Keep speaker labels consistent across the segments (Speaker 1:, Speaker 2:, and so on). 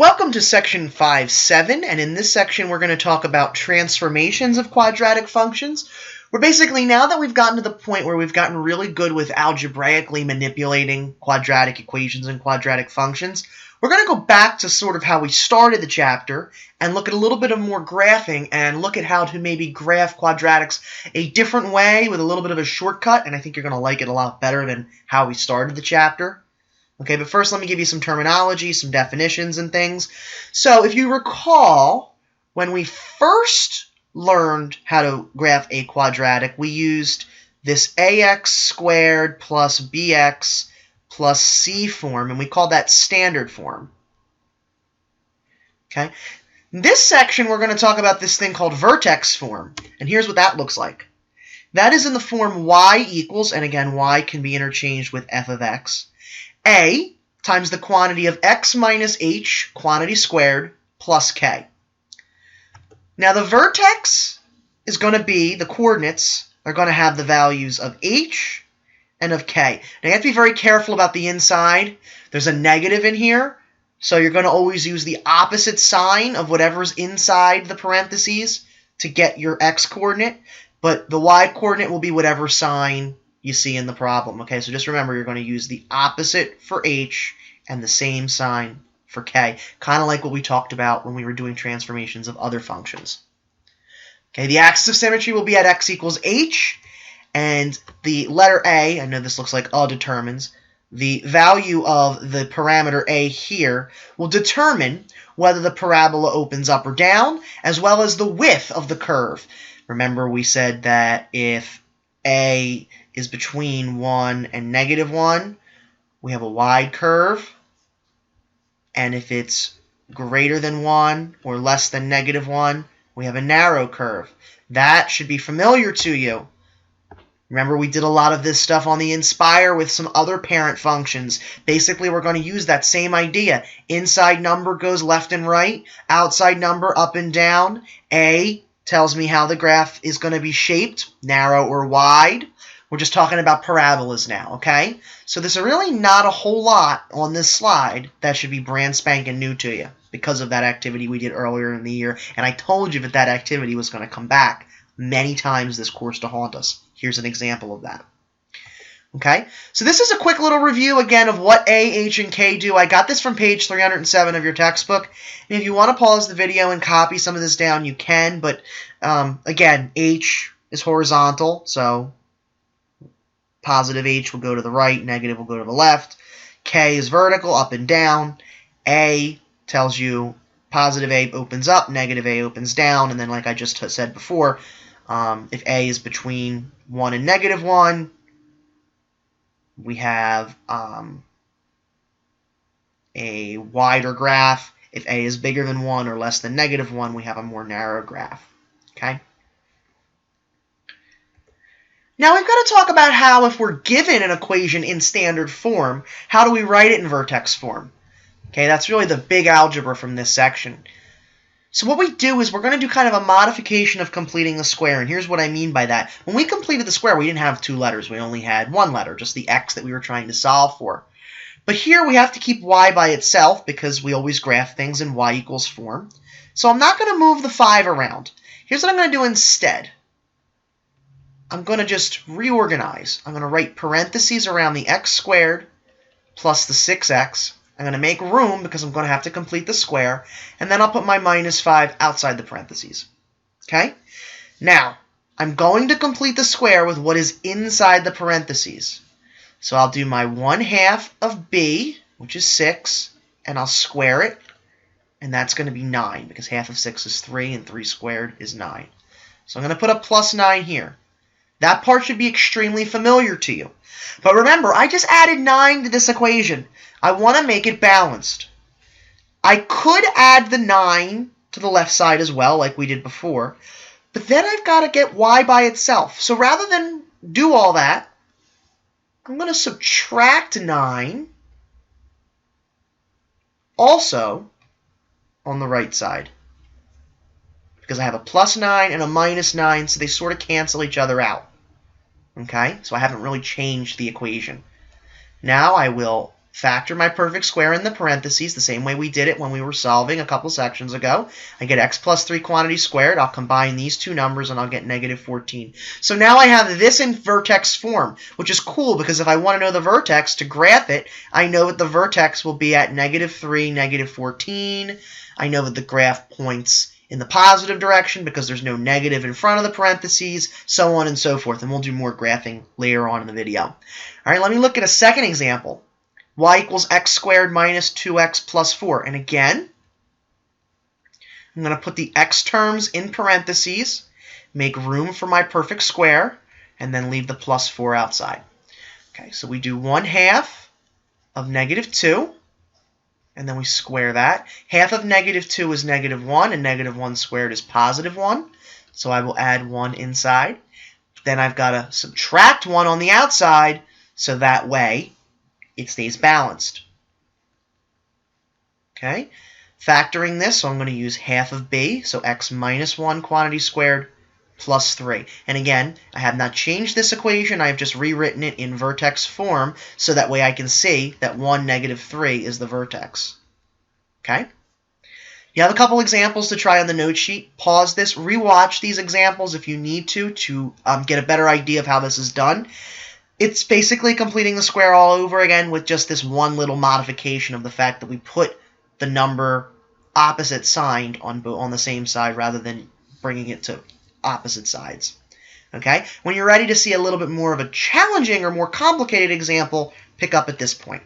Speaker 1: Welcome to section 5.7, and in this section we're going to talk about transformations of quadratic functions. We're basically, now that we've gotten to the point where we've gotten really good with algebraically manipulating quadratic equations and quadratic functions, we're going to go back to sort of how we started the chapter and look at a little bit of more graphing and look at how to maybe graph quadratics a different way with a little bit of a shortcut, and I think you're going to like it a lot better than how we started the chapter. Okay, but first let me give you some terminology, some definitions and things. So if you recall, when we first learned how to graph a quadratic, we used this ax squared plus bx plus c form, and we called that standard form. Okay, in this section we're going to talk about this thing called vertex form, and here's what that looks like. That is in the form y equals, and again y can be interchanged with f of x, a times the quantity of x minus h, quantity squared, plus k. Now the vertex is going to be, the coordinates are going to have the values of h and of k. Now you have to be very careful about the inside. There's a negative in here, so you're going to always use the opposite sign of whatever's inside the parentheses to get your x coordinate, but the y coordinate will be whatever sign you see in the problem. Okay, so just remember you're going to use the opposite for h and the same sign for k, kind of like what we talked about when we were doing transformations of other functions. Okay, the axis of symmetry will be at x equals h, and the letter a, I know this looks like determines, the value of the parameter a here will determine whether the parabola opens up or down, as well as the width of the curve. Remember we said that if a is between 1 and -1, we have a wide curve, and if it's greater than 1 or less than -1, we have a narrow curve. That should be familiar to you. Remember, we did a lot of this stuff on the Inspire with some other parent functions. Basically, we're going to use that same idea. Inside number goes left and right, outside number up and down. A tells me how the graph is going to be shaped, narrow or wide. We're just talking about parabolas now, okay? So there's really not a whole lot on this slide that should be brand spanking new to you because of that activity we did earlier in the year. And I told you that that activity was going to come back many times this course to haunt us. Here's an example of that. Okay, so this is a quick little review again of what A, H, and K do. I got this from page 307 of your textbook. And if you want to pause the video and copy some of this down, you can. But again, H is horizontal, so positive h will go to the right, negative will go to the left. K is vertical, up and down. A tells you positive A opens up, negative A opens down. And then like I just said before, if A is between 1 and -1, we have a wider graph. If A is bigger than 1 or less than -1, we have a more narrow graph. Okay? Now we've got to talk about how, if we're given an equation in standard form, how do we write it in vertex form? Okay, that's really the big algebra from this section. So what we do is we're going to do kind of a modification of completing the square, and here's what I mean by that. When we completed the square, we didn't have 2 letters. We only had 1 letter, just the x that we were trying to solve for. But here we have to keep y by itself because we always graph things in y equals form. So I'm not going to move the 5 around. Here's what I'm going to do instead. I'm going to just reorganize. I'm going to write parentheses around the x squared plus the 6x. I'm going to make room because I'm going to have to complete the square. And then I'll put my -5 outside the parentheses. Okay? Now, I'm going to complete the square with what is inside the parentheses. So I'll do my 1/2 of b, which is 6, and I'll square it. And that's going to be 9 because half of 6 is 3, and 3 squared is 9. So I'm going to put a +9 here. That part should be extremely familiar to you. But remember, I just added 9 to this equation. I want to make it balanced. I could add the 9 to the left side as well, like we did before. But then I've got to get y by itself. So rather than do all that, I'm going to subtract 9 also on the right side, because I have a +9 and a -9, so they sort of cancel each other out. Okay, so I haven't really changed the equation. Now I will factor my perfect square in the parentheses the same way we did it when we were solving a couple sections ago. I get x plus 3 quantity squared. I'll combine these two numbers and I'll get negative 14. So now I have this in vertex form, which is cool because if I want to know the vertex to graph it, I know that the vertex will be at negative 3, negative 14. I know that the graph points in the positive direction because there's no negative in front of the parentheses, so on and so forth. And we'll do more graphing later on in the video. All right, let me look at a second example. Y equals x squared minus 2x plus 4. And again, I'm going to put the x terms in parentheses, make room for my perfect square, and then leave the plus 4 outside. Okay, so we do 1/2 of negative 2, and then we square that. Half of negative 2 is negative 1, and negative 1 squared is positive 1. So I will add 1 inside. Then I've got to subtract 1 on the outside, so that way it stays balanced. Okay, factoring this, so I'm going to use half of b, so x minus 1 quantity squared plus 3. And again, I have not changed this equation, I have just rewritten it in vertex form, so that way I can see that 1, negative 3 is the vertex. Okay? You have a couple examples to try on the note sheet. Pause this, rewatch these examples if you need to get a better idea of how this is done. It's basically completing the square all over again with just this one little modification of the fact that we put the number opposite signed on the same side rather than bringing it to opposite sides. Okay? When you're ready to see a little bit more of a challenging or more complicated example, pick up at this point.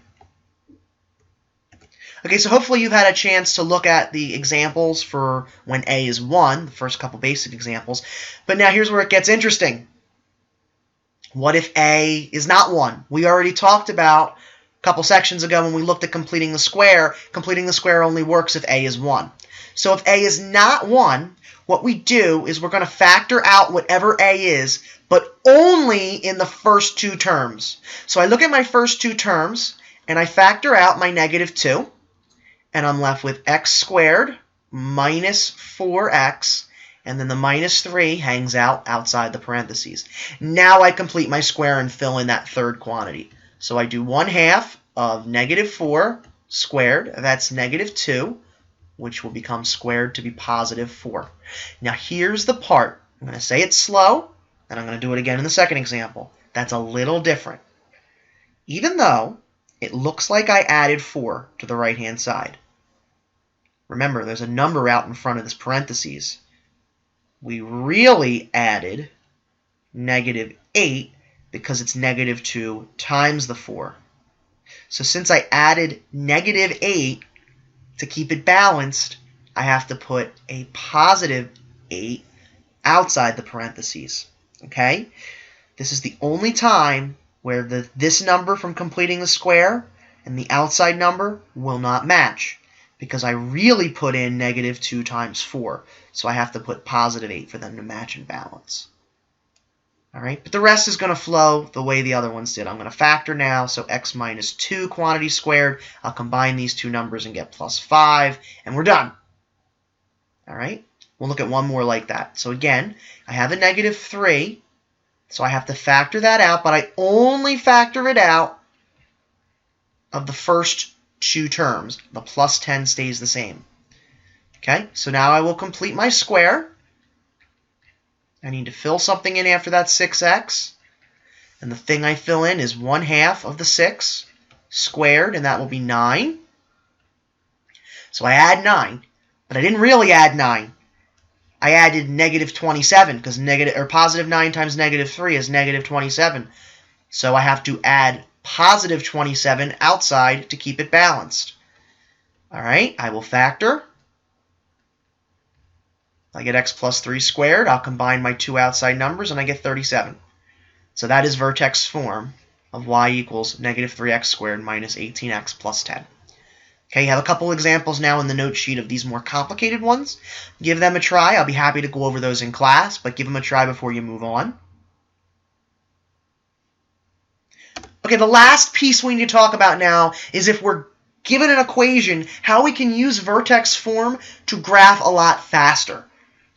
Speaker 1: Okay, so hopefully you've had a chance to look at the examples for when a is 1, the first couple basic examples. But now here's where it gets interesting. What if a is not 1? We already talked about a couple sections ago when we looked at completing the square. Completing the square only works if a is 1. So if a is not 1, what we do is we're going to factor out whatever a is, but only in the first two terms. So I look at my first two terms, and I factor out my negative 2, and I'm left with x squared minus 4x, and then the minus 3 hangs out outside the parentheses. Now I complete my square and fill in that third quantity. So I do 1/2 of negative 4 squared, that's negative 2, which will become squared to be positive 4. Now here's the part. I'm going to say it slow, and I'm going to do it again in the second example. That's a little different. Even though it looks like I added 4 to the right-hand side. Remember, there's a number out in front of this parentheses. We really added negative 8 because it's negative 2 times the 4. So since I added negative 8 to keep it balanced, I have to put a positive 8 outside the parentheses. Okay? This is the only time where this number from completing the square and the outside number will not match, because I really put in negative 2 times 4. So I have to put positive 8 for them to match and balance. All right, but the rest is going to flow the way the other ones did. I'm going to factor now, so x minus 2 quantity squared. I'll combine these two numbers and get plus 5, and we're done. All right, we'll look at one more like that. So again, I have a negative 3, so I have to factor that out, but I only factor it out of the first two terms. The plus 10 stays the same. Okay, so now I will complete my square. I need to fill something in after that 6x. And the thing I fill in is 1/2 of the 6 squared, and that will be 9. So I add 9, but I didn't really add 9. I added negative 27, because positive 9 times negative 3 is negative 27. So I have to add positive 27 outside to keep it balanced. All right, I will factor. I get x plus 3 squared. I'll combine my two outside numbers, and I get 37. So that is vertex form of y equals negative 3x squared minus 18x plus 10. Okay, you have a couple examples now in the note sheet of these more complicated ones. Give them a try. I'll be happy to go over those in class, but give them a try before you move on. Okay, the last piece we need to talk about now is if we're given an equation, how we can use vertex form to graph a lot faster.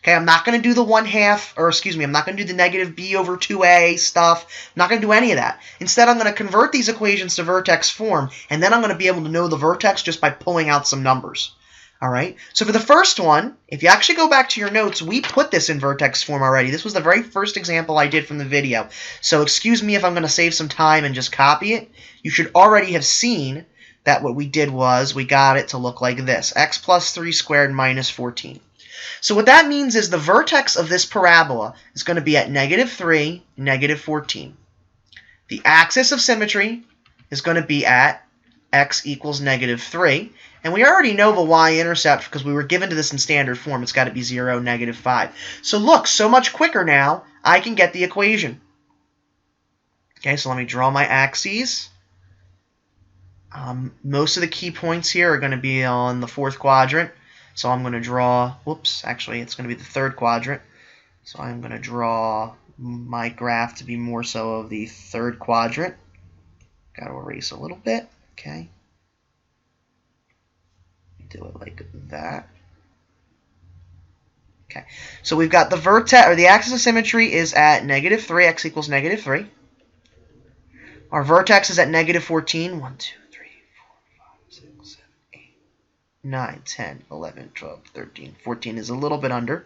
Speaker 1: Okay, I'm not going to do the I'm not going to do the negative b over 2a stuff. I'm not going to do any of that. Instead, I'm going to convert these equations to vertex form, and then I'm going to be able to know the vertex just by pulling out some numbers. All right, so for the first one, if you actually go back to your notes, we put this in vertex form already. This was the very first example I did from the video. So excuse me if I'm going to save some time and just copy it. You should already have seen that what we did was we got it to look like this, x plus 3 squared minus 14. So what that means is the vertex of this parabola is going to be at negative 3, negative 14. The axis of symmetry is going to be at x equals negative 3. And we already know the y-intercept because we were given to this in standard form. It's got to be 0, negative 5. So look, so much quicker now, I can get the equation. Okay, so let me draw my axes. Most of the key points here are going to be on the fourth quadrant. So I'm going to draw, actually it's going to be the third quadrant. So I'm going to draw my graph to be more so of the third quadrant. Got to erase a little bit, okay. Do it like that. Okay, so we've got the vertex, or the axis of symmetry is at negative 3, x equals negative 3. Our vertex is at negative 14. 1, 2, 3, 4, 5, 6, 7, 8, 9, 10, 11, 12, 13, 14 is a little bit under.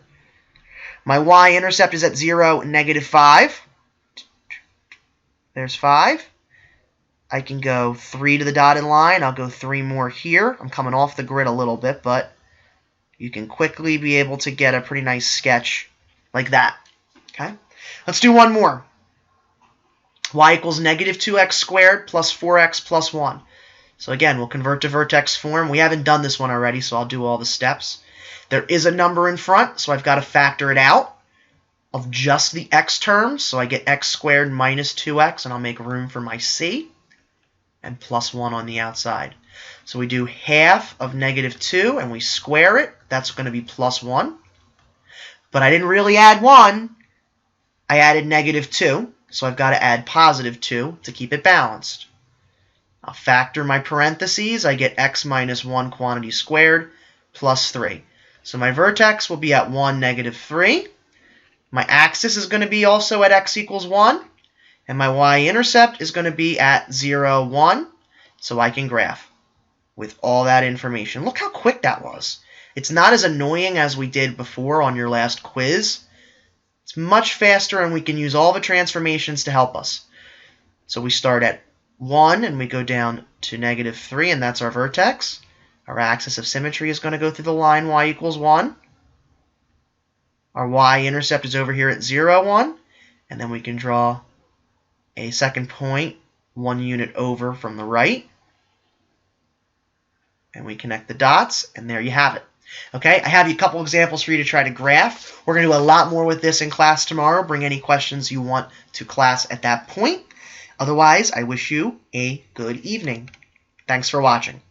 Speaker 1: My y-intercept is at 0, negative 5. There's 5. I can go 3 to the dotted line. I'll go 3 more here. I'm coming off the grid a little bit, but you can quickly be able to get a pretty nice sketch like that. Okay, let's do one more. Y equals negative 2x squared plus 4x plus 1. So again, we'll convert to vertex form. We haven't done this one already, so I'll do all the steps. There is a number in front, so I've got to factor it out of just the x terms. So I get x squared minus 2x, and I'll make room for my c. And plus 1 on the outside. So we do half of negative 2, and we square it. That's going to be plus 1. But I didn't really add 1. I added negative 2, so I've got to add positive 2 to keep it balanced. I'll factor my parentheses. I get x minus 1 quantity squared plus 3. So my vertex will be at 1, negative 3. My axis is going to be also at x equals 1. And my y-intercept is going to be at 0, 1, so I can graph with all that information. Look how quick that was. It's not as annoying as we did before on your last quiz. It's much faster, and we can use all the transformations to help us. So we start at 1, and we go down to negative 3, and that's our vertex. Our axis of symmetry is going to go through the line y equals 1. Our y-intercept is over here at 0, 1, and then we can draw a second point 1 unit over from the right, and we connect the dots, and there you have it. Okay, I have a couple examples for you to try to graph. We're going to do a lot more with this in class tomorrow. Bring any questions you want to class at that point. Otherwise, I wish you a good evening. Thanks for watching.